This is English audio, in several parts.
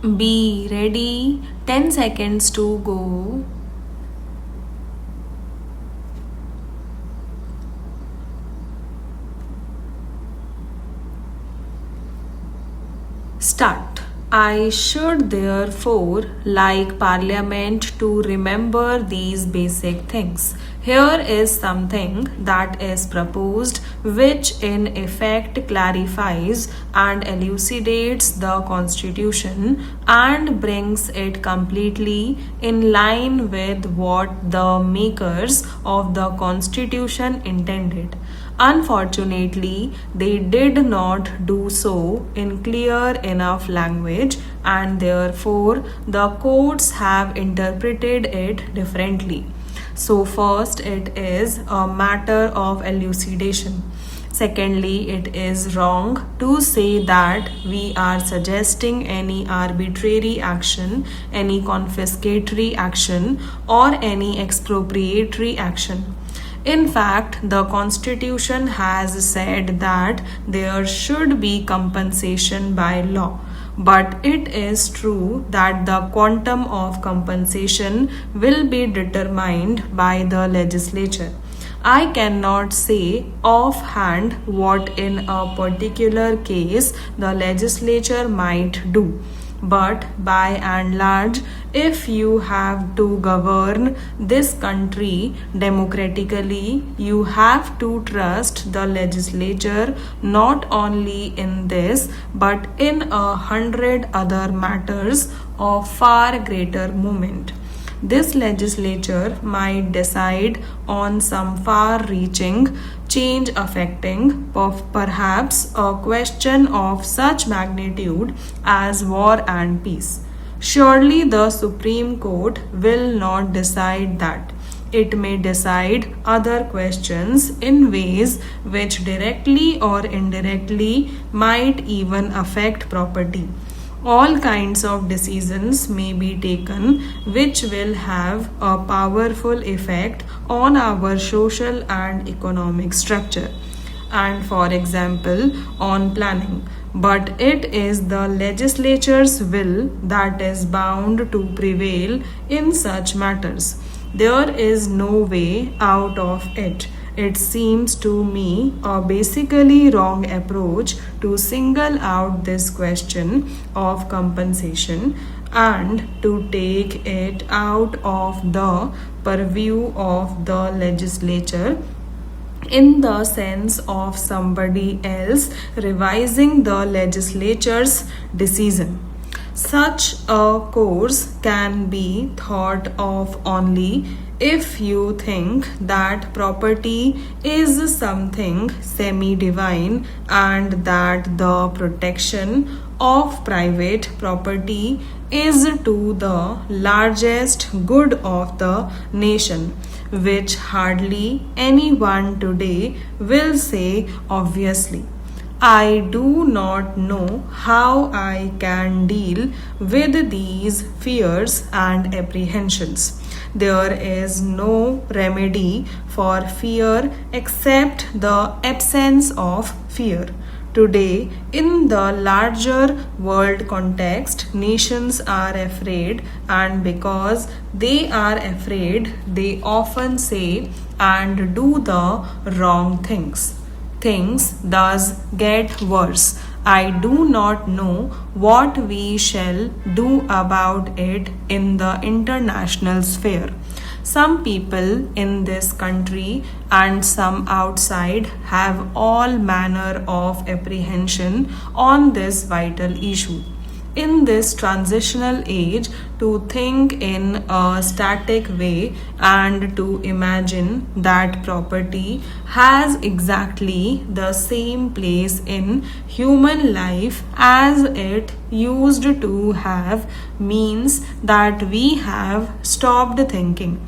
Be ready. 10 seconds to go. Start. I should therefore like Parliament to remember these basic things. Here is something that is proposed, which in effect clarifies and elucidates the Constitution and brings it completely in line with what the makers of the Constitution intended. Unfortunately, they did not do so in clear enough language, and therefore the courts have interpreted it differently. So, first, it is a matter of elucidation. Secondly, it is wrong to say that we are suggesting any arbitrary action, any confiscatory action, or any expropriatory action. In fact, the Constitution has said that there should be compensation by law. But it is true that the quantum of compensation will be determined by the legislature. I cannot say offhand what in a particular case the legislature might do. But by and large, if you have to govern this country democratically, you have to trust the legislature not only in this but in 100 other matters of far greater moment. This legislature might decide on some far reaching change affecting perhaps a question of such magnitude as war and peace. Surely the Supreme Court will not decide that. It may decide other questions in ways which directly or indirectly might even affect property. All kinds of decisions may be taken which will have a powerful effect on our social and economic structure, and for example on planning. But it is the legislature's will that is bound to prevail in such matters. There is no way out of it. It seems to me a basically wrong approach to single out this question of compensation and to take it out of the purview of the legislature in the sense of somebody else revising the legislature's decision. Such a course can be thought of only if you think that property is something semi divine and that the protection of private property is to the largest good of the nation, which hardly anyone today will say obviously. I do not know how I can deal with these fears and apprehensions. There is no remedy for fear except the absence of fear. Today, in the larger world context, nations are afraid, and because they are afraid, they often say and do the wrong things. Things thus get worse. I do not know what we shall do about it in the international sphere. Some people in this country and some outside have all manner of apprehension on this vital issue. In this transitional age, to think in a static way and to imagine that property has exactly the same place in human life as it used to have means that we have stopped thinking.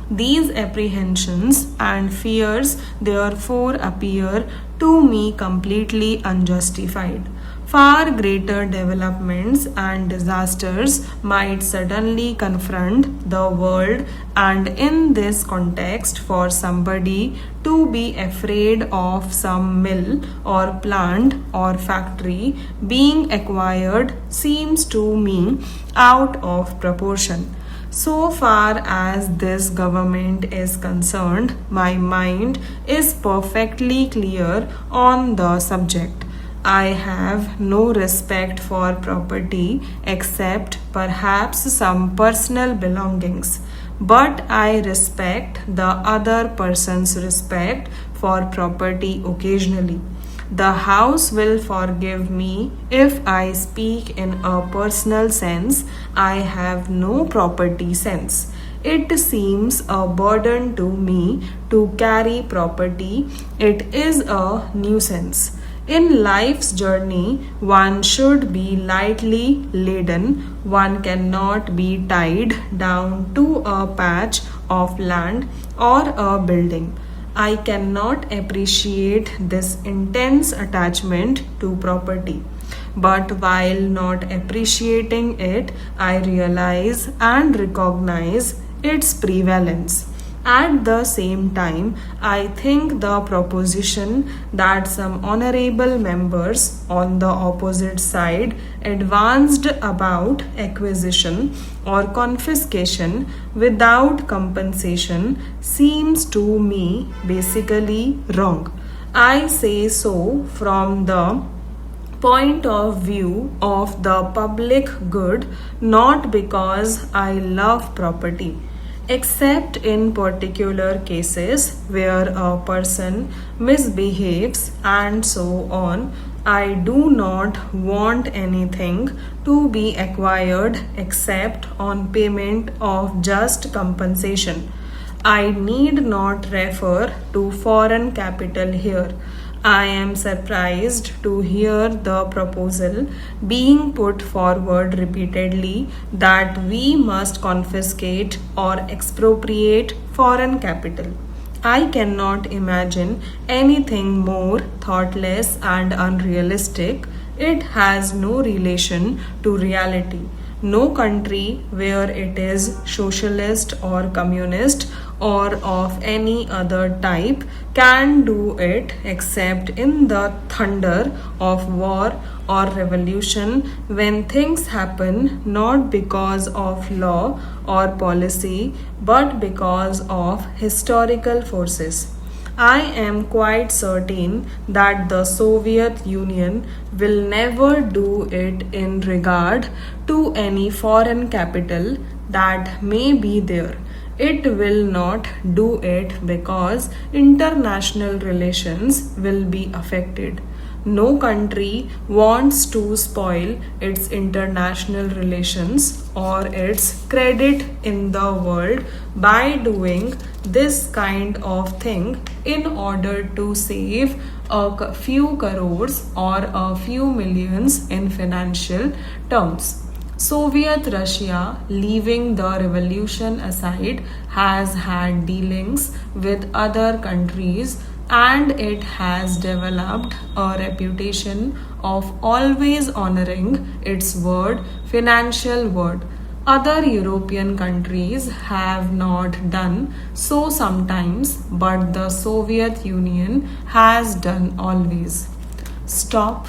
These apprehensions and fears therefore appear to me completely unjustified. Far greater developments and disasters might suddenly confront the world, and in this context, for somebody to be afraid of some mill or plant or factory being acquired seems to me out of proportion. So far as this government is concerned, my mind is perfectly clear on the subject. I have no respect for property except perhaps some personal belongings, but I respect the other person's respect for property occasionally. The House will forgive me if I speak in a personal sense. I have no property sense. It seems a burden to me to carry property. It is a nuisance. In life's journey, one should be lightly laden. One cannot be tied down to a patch of land or a building. I cannot appreciate this intense attachment to property. But while not appreciating it, I realize and recognize its prevalence. At the same time, I think the proposition that some honorable members on the opposite side advanced about acquisition or confiscation without compensation seems to me basically wrong. I say so from the point of view of the public good, not because I love property. Except in particular cases where a person misbehaves and so on, I do not want anything to be acquired except on payment of just compensation. I need not refer to foreign capital here. I am surprised to hear the proposal being put forward repeatedly that we must confiscate or expropriate foreign capital. I cannot imagine anything more thoughtless and unrealistic. It has no relation to reality. No country where it is socialist or communist or of any other type can do it except in the thunder of war or revolution, when things happen not because of law or policy but because of historical forces. I am quite certain that the Soviet Union will never do it in regard to any foreign capital that may be there. It will not do it because international relations will be affected. No country wants to spoil its international relations or its credit in the world by doing this kind of thing in order to save a few crores or a few millions in financial terms. Soviet Russia, leaving the revolution aside, has had dealings with other countries, and it has developed a reputation of always honoring its word, financial word. Other European countries have not done so sometimes, but the Soviet Union has done always. Stop.